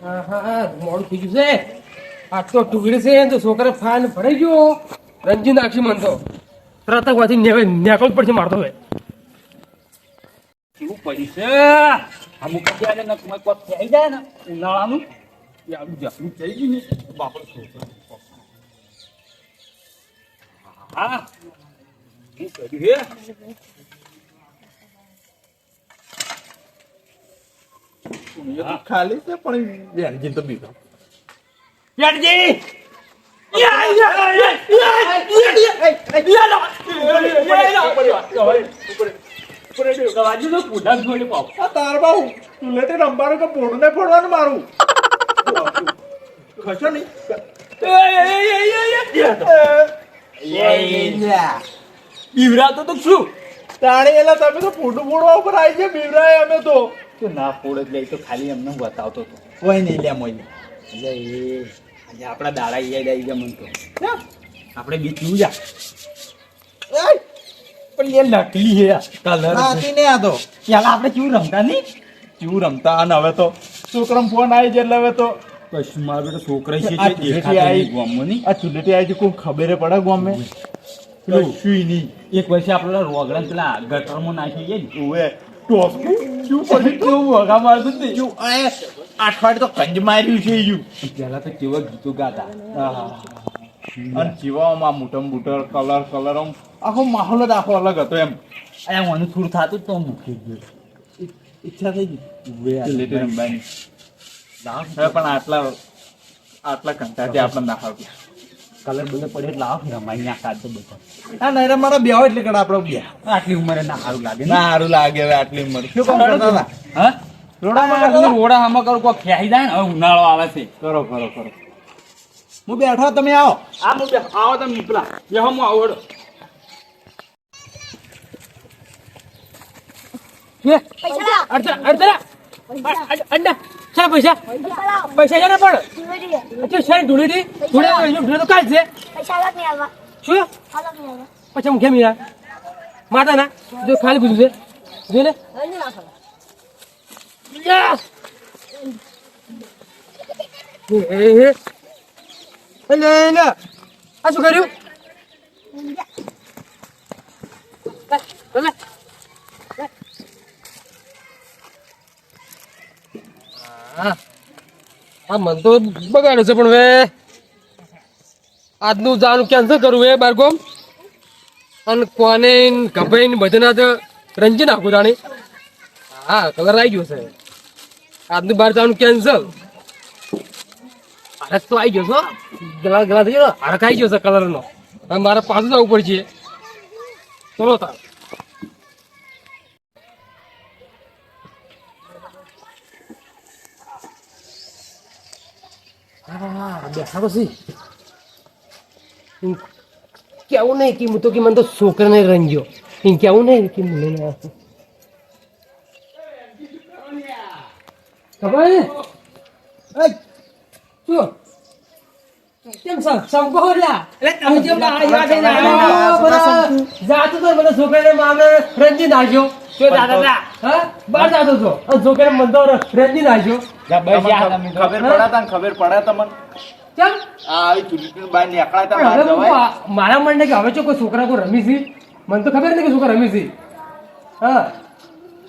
હા હા હા મોડું થઈ ગયું છે. આ તો ટુકડી છે તો છોકરા ફાન ભરાઈ ગયો. રંજી નાખી મન તો તરત માંથી નેકળ પડશે મારતો હવે. કેવું પડ્યું છે આ મૂકી જાય ને કોઈ કોક થઈ જાય ને ઉનાળાનું એ આવું જખલું થઈ ગયું ને બાપડો છોકરો હા શું કર્યું હે ખાલી છે પણ બેનજી તો બીજો બેનજી તાર બાઉ તું લેતે રમવાનું કે પોડું નહીં ફોડવાનું મારું ખસો નહીં બીવરાતો તો શું તાણી એલા તમે તો ફોટું ફોડવા ઉપર આવી છે બીવરાય અમે તો તું ના ફોડ જ લઈ તો ખાલી એમને બતાવતો હતો કોઈ નહીં લે મોઈ એટલે એ આજે આપણા દાડા યાદ આવી ગયા મન તો આપણે બી પીવું જા પણ એ નકલી હે કલર નાતી ને આ તો પેલા આપણે કેવું રમતા નહીં કેવું રમતા અને હવે તો છોકરામાં ફોન આવી છે એટલે હવે તો કશું મારું બેટો છોકરા છે આ જે ચુલેટી દેખાતો આવી નહીં ગામમાં નહીં આ ચુલેટી આવી છે કોઈ ખબર પડે ગામે કશું નહીં એક વર્ષે આપણે રોગડા પેલા ગટરમાં નાખી જાય ને ઓવે ટોસકું શું પછી કેવું વગા મારતું જ નહીં શું આ અઠવાડિયે તો કંજ માર્યું છે યું પેલા તો કેવા ગીતો ગાતા અને જીવામાં મોટમ બુટર કલર કલર આમ આખો માહોલ જ આખો અલગ હતો એમ અહીંયા મને થોડું થતું તો મૂકી ગયું ઈચ્છા થઈ ગઈ ચુલેટી રમવાની હવે પણ આટલા કંટાથી આપણે ના આવતું કલર બધે પડે એટલે આવો રમાઈ ના કાઢતો બધા હા નહીં રે મારા બેહો એટલે કડા આપણે બે આટલી ઉંમરે ના સારું લાગે ના સારું લાગે હવે આટલી ઉંમર શું કામ કરતા હતા હા રોડા આમાં કરું કોઈ ખેઈ જાય ને હવે ઉનાળો આવે છે કરો કરો કરો હું બેઠો તમે આવો આ હું આવો તમે નીકળા બે હું આવડો અંડા શા પૈસા પૈસા છે ને પણ અચ્છા શેર ઢૂંઢી ઢૂંઢી તો કાલ છે શું પછી હું કેમ યાર માતા ના જો ખાલી પૂછું છે જો ને આ શું કર્યું હા મન તો બગાડે છે પણ હવે આજનું જવાનું કેન્સલ કરવું એ બારગોમ અને કોને ગભાઈ બધાના તો રંજી નાખું તાણી હા કલર આવી ગયો છે આજનું બહાર જવાનું કેન્સલ હરક તો આવી ગયો છો ગલા ગલા થઈ ગયો હરક આવી ગયો છે કલરનો હવે મારે પાછું જવું પડશે ચલો તાર બેઠા પછી કેવું નહીં કે હું તો કે મને તો છોકરાને રંગ્યો એમ કેવું નહીં કે મને ના ખબર શું કેમ સંકો રહ્યા એટલે તમે જેમ જાતો તો મને છોકરાને મામે રંજી નાખ્યો તો દાદા હા બહાર જાતો છો છોકરાને મને તો રંજી નાખ્યો ખબર પડે ખબર પડે તમને કેમ આવી ચુલેટી બાય નીકળાય તા બહાર જવાય મારા મને કે હવે જો કોઈ છોકરા કોઈ રમી છે મને તો ખબર નથી કે છોકરા રમી છે હા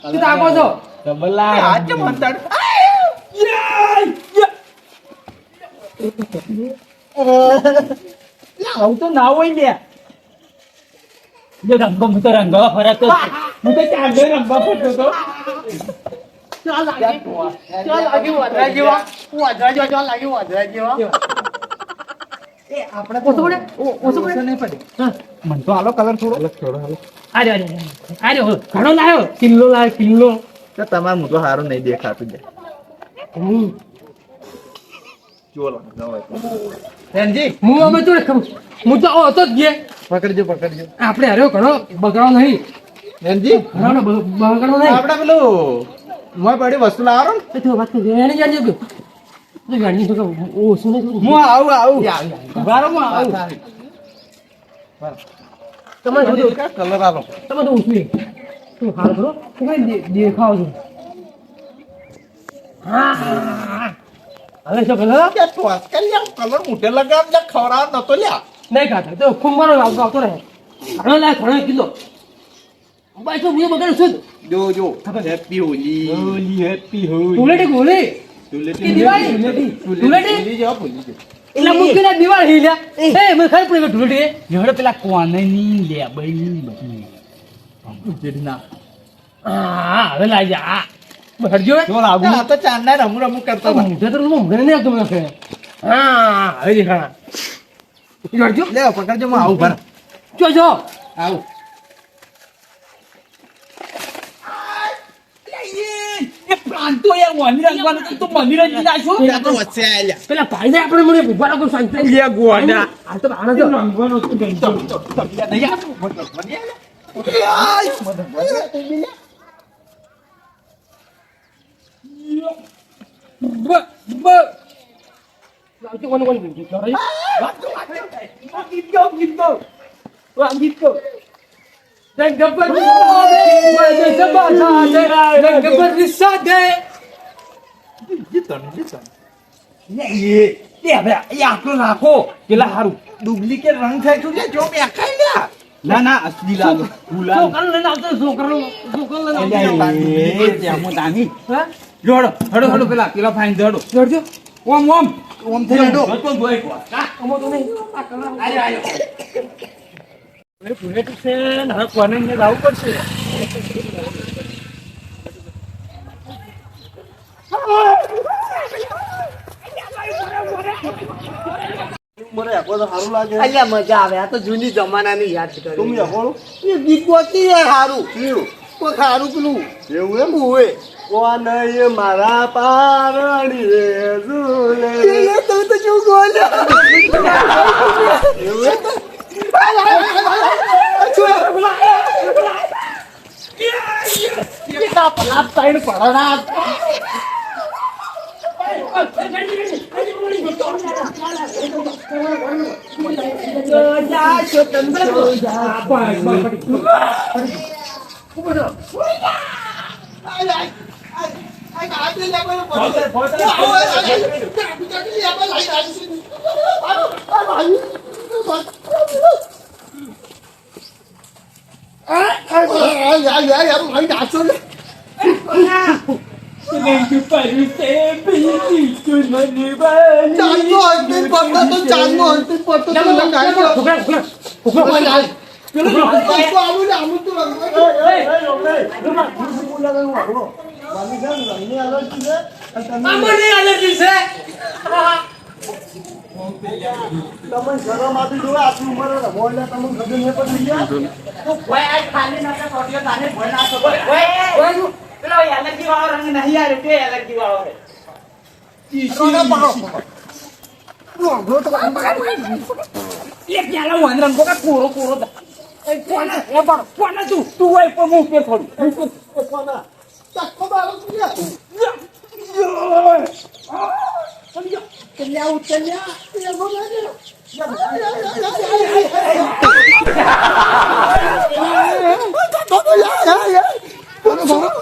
તું તો આગો છો ડબલા આજે મંતાડ આવું તો ના હોય ને જો રંગો હું તો રંગવા ફરતો હું તો ચાંદો રંગવા ફરતો હતો મને તો આલો કલર થોડો ઘણો લાયો કિલ્લો લાયો કિલ્લો તમારે હું તો સારું નહીં દેખાતું છે ચોલો હું અમે તો હું તો હતો જ ગે પકડજો પકડજો આપણે હાર્યો ઘણો બગડો નહીં બેનજી ઘણો બગડો નહીં આપણે પેલું મોય પડી વસ્તુ લાવો એ તો વાત કરી એને જાણજો કે તો ગાડી તો ઓછું નહીં હું આવું બારો માં આવું તમારે બધું કલર આલો તમે તો ઓછું તું હાલ કરો તું કઈ દેખાવ છો હા હવે શું કલર કે ટોસ કરી લ્યા કલર મોઢે લગાવ જા ખવડાવ નતો લ્યા નહીં ખાતા તો ખૂબ મારો આવતો રહે ઘણો લાય ઘણો કીધો બાઈ તો મુએ બગાડ શું જો હેપી હોલી હેપી હોલી ધૂળેટી ગોળી કે દિવાળી ધૂળેટી ભૂલી જાઓ એટલે મુકેલા દિવાળી લ્યા એ મને ખબર પડી ધૂળેટી જોડે પેલા કોનની લેબઈની બધી જેડના હા હવે લાઈ જા હરજો જો લાગુ આ તો ચાંદના રમુ કરતો હતો. મુઢે તો મુઢે નહીં આવતો મને હા હવે દેખાણા હરજો લે પકડજો હું આવું ભર જો જો આવું એ પ્રાંતો યાર મંદિર રંગવાનું તો મંદિર જ નાખ્યો ત્યાં તો વચ્ચે આલ્યા પેલા ભાઈ ને આપણે મને ભૂખવા લાગો શાંતિ લે ગોડા આ તો આનો જો રંગવાનો તો ગંજો બ બ લાવજો કોણ કોણ ગીત ગાવ ગીત ગો રંગ ગબ્બર મને જબા દે રંગ ગબ્બર રિસા દે રાખો પેલા હારું ડુપ્લિકેટ રંગ થાય તું જો મેં ખાઈ લ્યા ના ના અસલી લાલો છોકરાને લઈને આવતો છોકરાને લઈને આવતો હા હડો હડો પેલા ફાઈન હડો જોડજો ઓમ ઓમ ઓમ થઈ લેડો અમો તો નહીં આ કલર બુલેટ છે ને હવે કોને ને લાવવું પડશે મને આખો તો સારું લાગે અલ્યા મજા આવે આ તો જૂની જમાનાની યાદ કરી તું યહોળું એ ગીત ગોતી યાર હારું કોઈ ખારું પેલું એવું એમ હોય કોને એ મારા પારણી રે ઝૂલે એ તો શું બોલ્યો એવું એમ કેટલા પલાપ સાઈડ પડના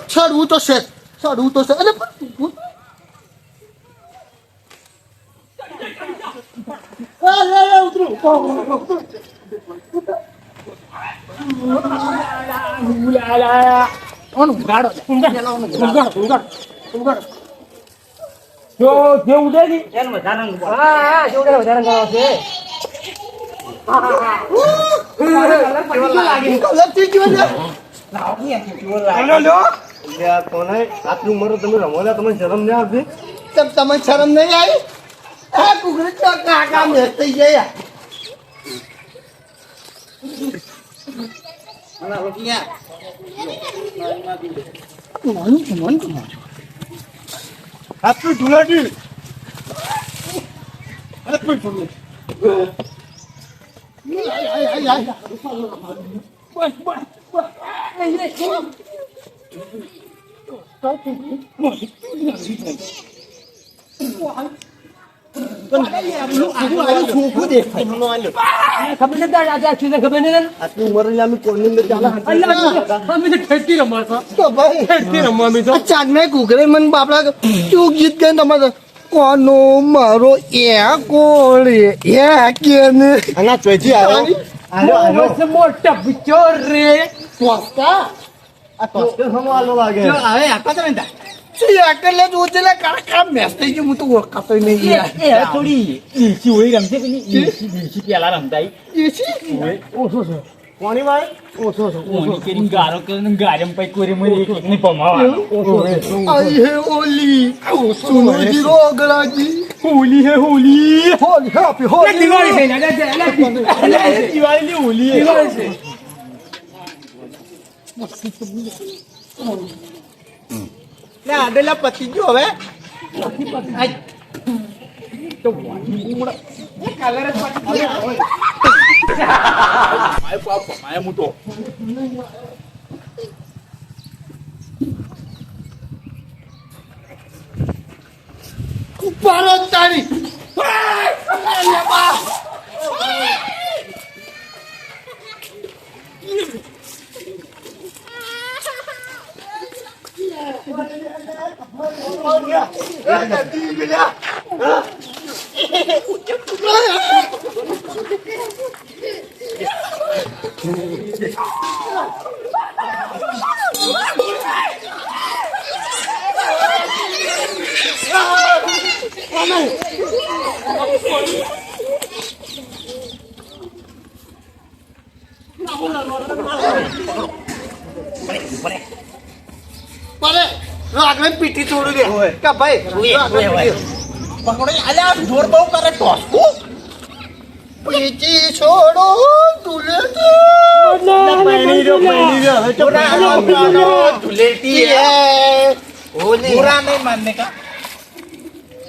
ચડવું તો છે અરે જો જે ઉડે ની એને વધારે હા જે ઉડે વધારે ગણો છે આટલું ઉંમર તમે રમોલા તમને શરમ નહીં આવતી તમે શરમ નહીં આવી આ કુકરી તો કાકા મેં થઈ ગયા આટલું ઢુલાટી ખબર નથી આજે આ ખબર નહીં આટલી ઉંમર અમે કોની અંદર ચાલે અમે તો ઠેકી રમવા છો તો ભાઈ ઠેકી રમવા અમે તો ચાંદ મેં કુકરે મને બાપડા કેવું ગીત ગાય તમારે કોનો મારો એ કોળે એ કે ને આના ચોથી આવ્યો મોટા બિચોર રે ટોસ્કા આ ટોસ્કા સમવાલો લાગે જો હવે આકા તમે તા શું આકલે જોજેલા કાકા મેસ થઈ ગયું હું તો ઓળખાતો નહીં યાર થોડી ઈસી હોય રમશે કે નહીં ઈસી પેલા રમતા એસી ઓછો છે કોની વાત ઓછો છે ઓની કેરી ગારો કરીને ગારમ પೈ કોરી મને એક એકને પમાવાનો આઈ હે ઓલી સુનોજી રોગરાજી હોલી હે હોલી હોલી હેપી હોલી દિવાળી છે ને દિવાળી ની હોલી હે દિવાળી છે ના આડેલા પતિ ગયો હવે માય મોટો પારો તારી આગળ પીટી છોડી દે કે ભાઈ પકડો અલ્યા જોર બહુ કરે ટોસકો પીટી છોડો તુલે ધુલેટી હે હોલી बुरा नहीं मानने का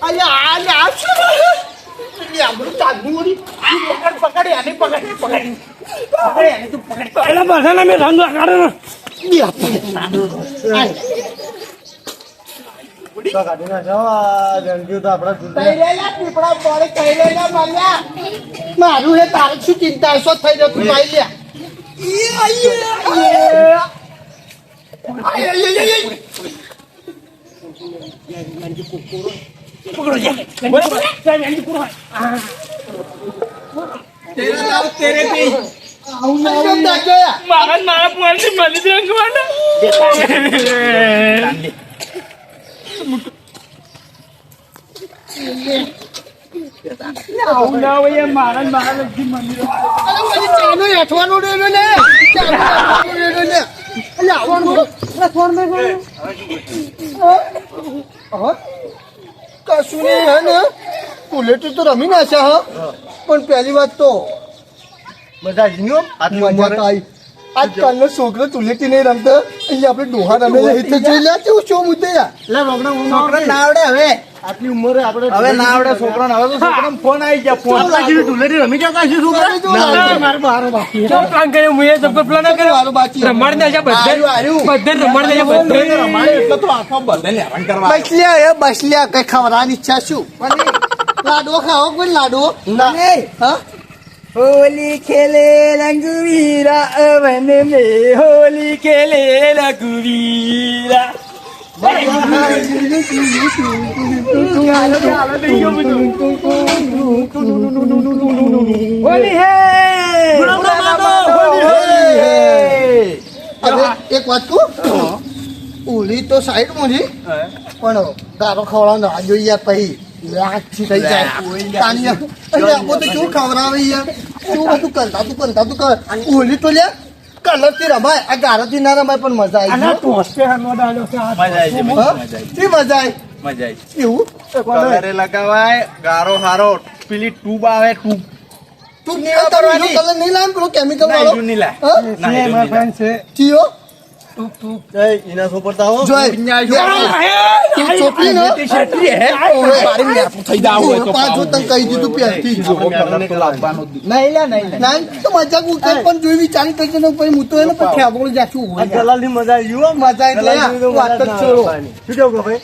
अल्યા આ શું આપણું ચાગુરી પકડ યાને પકડ યાને તું પકડ પેલા બધાના મે ધંધો કાઢે ને મારું હે તારે શું ચિંતા શો થઈ જતું ભાઈ લ્યા तेरे पे મારા મારા પોણથી મળી દે અંગવાના ના હોય મારા મારા લગી મંદિર ચાનો હેઠવાનું રેલો ને કશું નહીં હે ને પુલેટી તો રમી નાખ્યા હા પણ પહેલી વાત તો મજા આજકાલનો છોકરો તુલેટી નહીં રમતો અહીંયા આપણે ડોહા રમે તો જોઈ લે કેવું શું મુદ્દે છોકરા ના આવડે હવે આટલી ઉંમરે આપણે હવે ના આવડે છોકરા હવે તો છોકરા ફોન આવી ગયા ફોન તુલેટી રમી જતા છે છોકરા મારો બાકી શું પ્લાન કર્યો હું એ જબર પ્લાન કર્યો મારો બાકી રમાડ દે છે બધે રમાડ દે છે બધે રમાડે એટલે તો આખો બદલે હેરાન કરવા બસલ્યા કઈ ખવડાવવાની ઈચ્છા શું લાડો ખાઓ કોઈ લાડો હા होली खेले रघुवीरा अवन में होली खेले रघुवीरा होली है એક વાત કહું ઉલી તો સાઈડ માં પણ ગારો ખવડાવ ના જોઈએ પછી લાગથી થઈ જાય આપો તો શું ખવડાવે યાર શું બધું કરતા તું કર ઓલી તો લે કલર થી રમાય આ ગારો થી ના રમાય પણ મજા આવી મજા આવી એવું કલરે લગાવાય ગારો હારો પેલી ટ્યુબ આવે ટ્યુબ તું કલર નહીં લાવ પેલો કેમિકલ વાળો નહીં લાય ચિયો એના સોપરતા હો ચોપડી ને થઈ જાવ હોય તો પાછો તને કહી દીધું પહેરથી નહીં ના તો મજાક ઉતર પણ જોઈ વિચારી કરજો ને પછી હું તો એને પણ ઠેબોળ જાશું હોય ગલાલની મજા આવી મજા એટલે વાત જ છોડો શું કેવું ભાઈ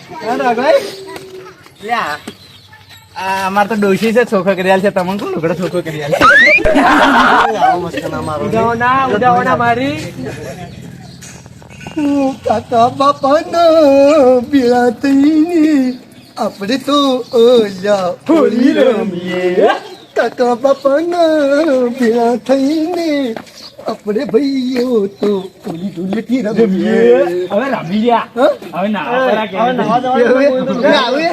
અમાર તો ડોશી છે ચોખ્ખો કરી છે તમને કોણ લુગડો ચોખ્ખો કરી ઉડાવના મારી કાકા બાપાના ભેળા થઈને આપણે તો ઓલા હોળી રમીએ કાકા બાપાના ભેળા થઈને આપણે ભાઈઓ તો હોળી ધૂળેટી રમીએ હવે રમી ગયા હા? હવે નાવા હવે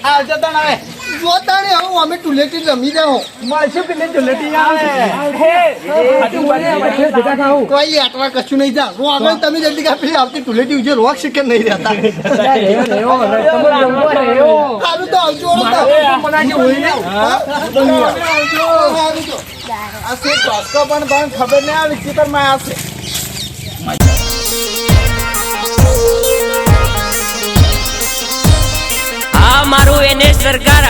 આવજો તને હવે જોતાને હું અમે ટુલેટી રમી જાઓ મળશું પેલી ધૂળેટી આવે ભેગા થાવ કોઈ આટવા કશું નહીં જા હું આગળ તમે જલ્દી કાપી આવતી ટુલેટી ઉજે રોક શીખે નહીં રહેતા સારું તો આવજો આ સે ચોસ્કો પણ ખબર નહીં આવી ચિત્ર માં આવશે આ મારું એને સરકાર